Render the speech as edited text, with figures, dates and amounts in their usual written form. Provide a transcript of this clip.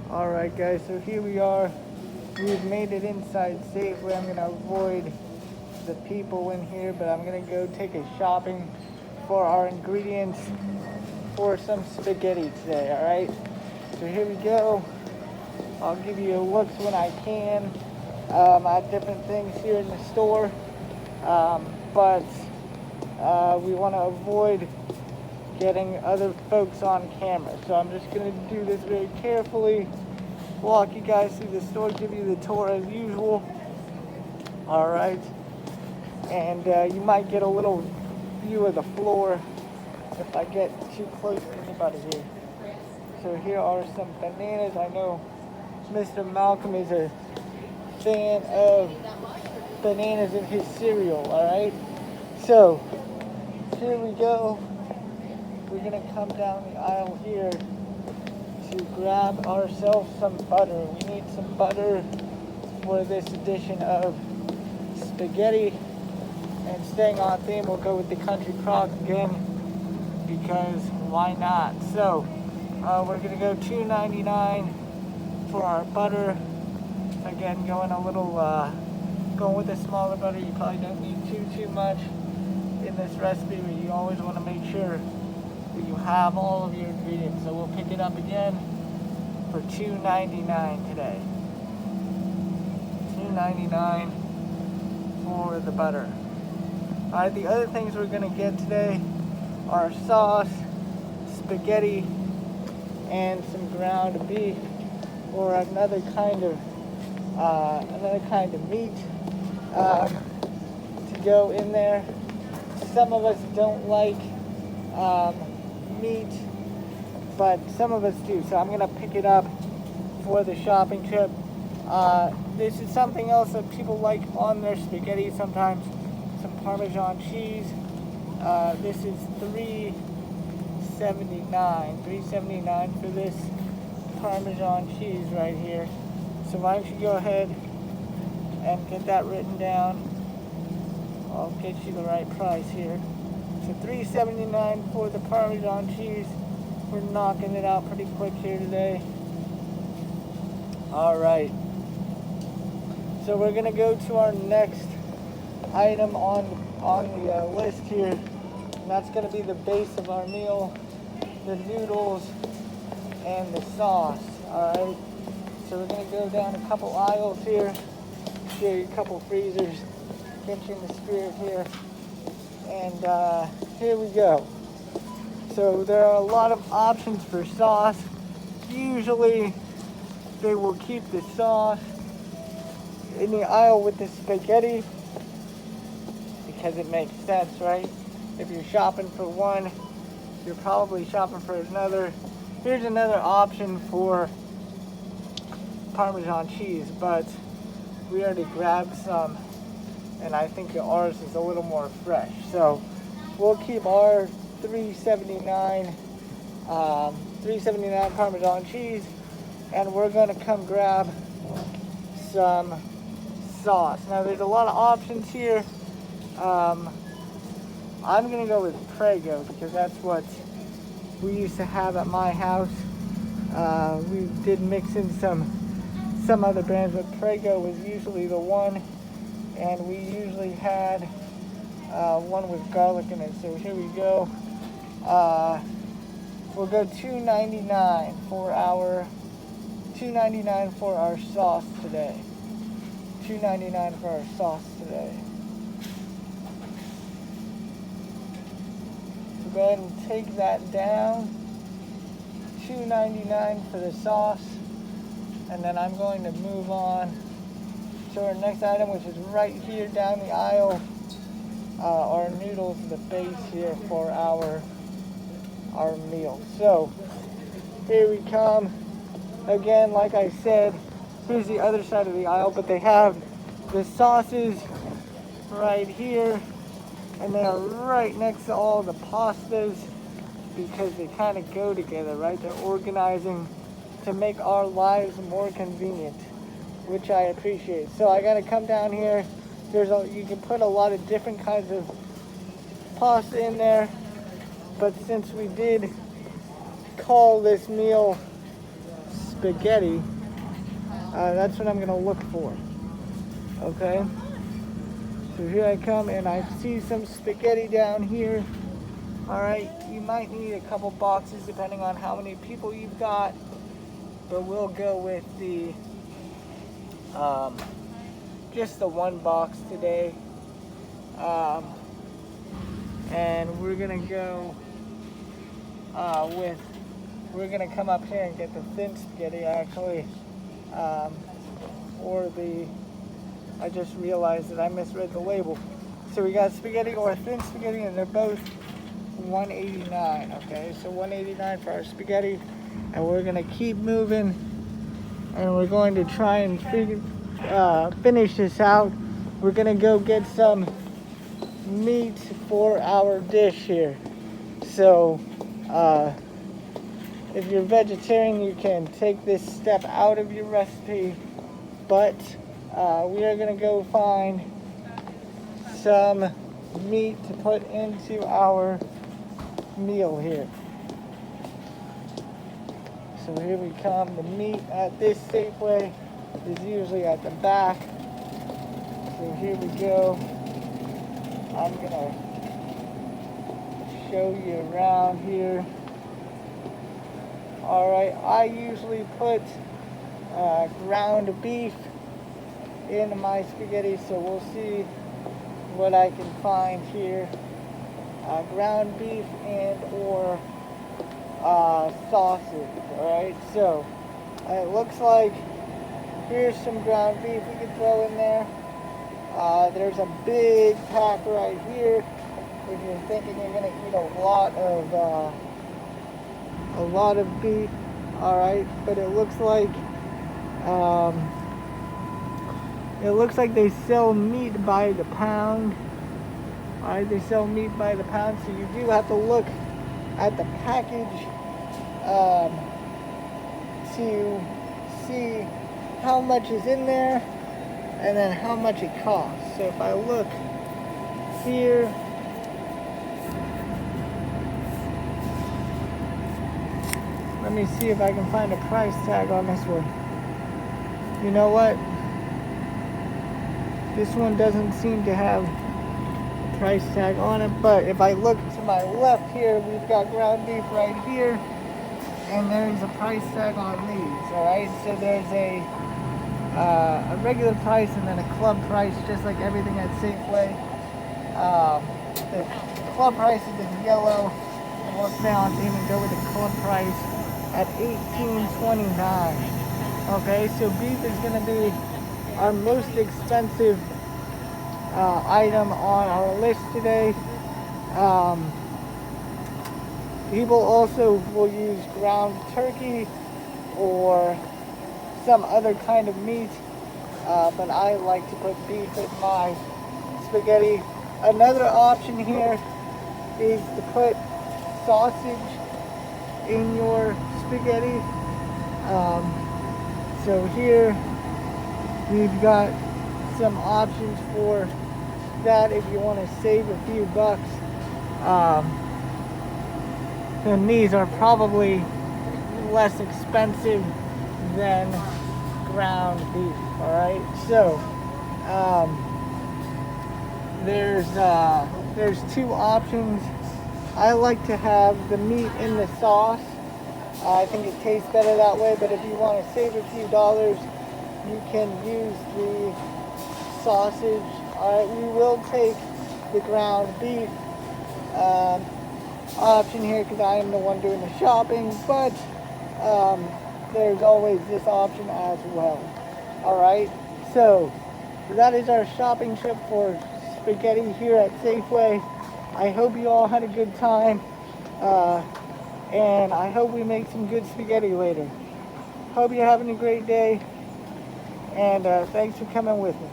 Alright guys, so here we are. We've made it inside safely. I'm gonna avoid the people in here, but I'm gonna go take a shopping for our ingredients for some spaghetti today, alright? So here we go. I'll give you looks when I can at different things here in the store. But we want to avoid getting other folks on camera. So I'm just going to do this very carefully, walk you guys through the store, give you the tour as usual. Alright. And you might get a little view of the floor if I get too close to anybody here. So here are some bananas. I know Mr. Malcolm is a fan of bananas in his cereal, alright? So, here we go. We're gonna come down the aisle here to grab ourselves some butter. We need some butter for this edition of spaghetti. And staying on theme, we'll go with the Country Crock again, because why not? So, we're gonna go $2.99 for our butter. Again, going with a smaller butter. You probably don't need too much in this recipe, but you always want to make sure that you have all of your ingredients. So we'll pick it up again for $2.99 today. $2.99 for the butter. Alright, the other things we're going to get today are sauce, spaghetti, and some ground beef, or another kind of meat to go in there. Some of us don't like meat, but some of us do. So I'm gonna pick it up for the shopping trip. This is something else that people like on their spaghetti sometimes. Some Parmesan cheese. This is $3.79 for this Parmesan cheese right here. So why don't you go ahead and get that written down. I'll get you the right price here. So $3.79 for the Parmesan cheese. We're knocking it out pretty quick here today. Alright. So we're gonna go to our next item on the list here. And that's gonna be the base of our meal, the noodles and the sauce. Alright. So we're going to go down a couple aisles here, show you a couple freezers, get you in the spirit here, and here we go. So there are a lot of options for sauce. Usually they will keep the sauce in the aisle with the spaghetti because it makes sense, right? If you're shopping for one, you're probably shopping for another. Here's another option for Parmesan cheese, but we already grabbed some, and I think ours is a little more fresh. So we'll keep our $3.79 Parmesan cheese, and we're gonna come grab some sauce. Now there's a lot of options here. I'm gonna go with Prego because that's what we used to have at my house. We did mix in some other brands, but Prego was usually the one, and we usually had one with garlic in it. So here we go. We'll go $2.99 for our sauce today. $2.99 for our sauce today. So go ahead and take that down. $2.99 for the sauce. And then I'm going to move on to our next item, which is right here down the aisle. Our noodles, the base here for our meal. So here we come. Again, like I said, here's the other side of the aisle, but they have the sauces right here, and they are right next to all the pastas because they kind of go together, right? They're organizing to make our lives more convenient, which I appreciate. So I gotta come down here. You can put a lot of different kinds of pasta in there, but since we did call this meal spaghetti, that's what I'm gonna look for. Okay. So here I come, and I see some spaghetti down here. All right, you might need a couple boxes depending on how many people you've got, but we'll go with the just the one box today. And we're gonna go we're gonna come up here and get the thin spaghetti actually, I just realized that I misread the label. So we got spaghetti or thin spaghetti, and they're both $1.89. Okay, so $1.89 for our spaghetti, and we're gonna keep moving, and we're going to try and finish this out. We're gonna go get some meat for our dish here. So if you're vegetarian, you can take this step out of your recipe, but we are gonna go find some meat to put into our meal here. So here we come. The meat at this Safeway is usually at the back. So here we go. I'm gonna show you around here. All right, I usually put ground beef in my spaghetti, so we'll see what I can find here. Ground beef and or sausage. All right, so it looks like here's some ground beef we could throw in there. There's a big pack right here. If you're thinking you're gonna eat a lot of beef, all right, but it looks like they sell meat by the pound. All right, they sell meat by the pound, so you do have to look at the package to see how much is in there and then how much it costs. So if I look here, let me see if I can find a price tag on this one. You know what? This one doesn't seem to have a price tag on it, but if I look to my left here, we've got ground beef right here, and there's a price tag on these. All right, so there's a regular price and then a club price, just like everything at Safeway. The club price is in yellow, and we'll stay on theme and go with the club price at $18.29. Okay, so beef is going to be our most expensive item on our list today. People also will use ground turkey or some other kind of meat, but I like to put beef in my spaghetti. Another option here is to put sausage in your spaghetti. So here we've got some options for that if you want to save a few bucks. And these are probably less expensive than ground beef. All right, so there's two options. I like to have the meat in the sauce. I think it tastes better that way, but if you want to save a few dollars, you can use the sausage. All right, we will take the ground beef option here because I am the one doing the shopping, but there's always this option as well. All right, so that is our shopping trip for spaghetti here at Safeway. I hope you all had a good time, and I hope we make some good spaghetti later. Hope you're having a great day, and thanks for coming with me.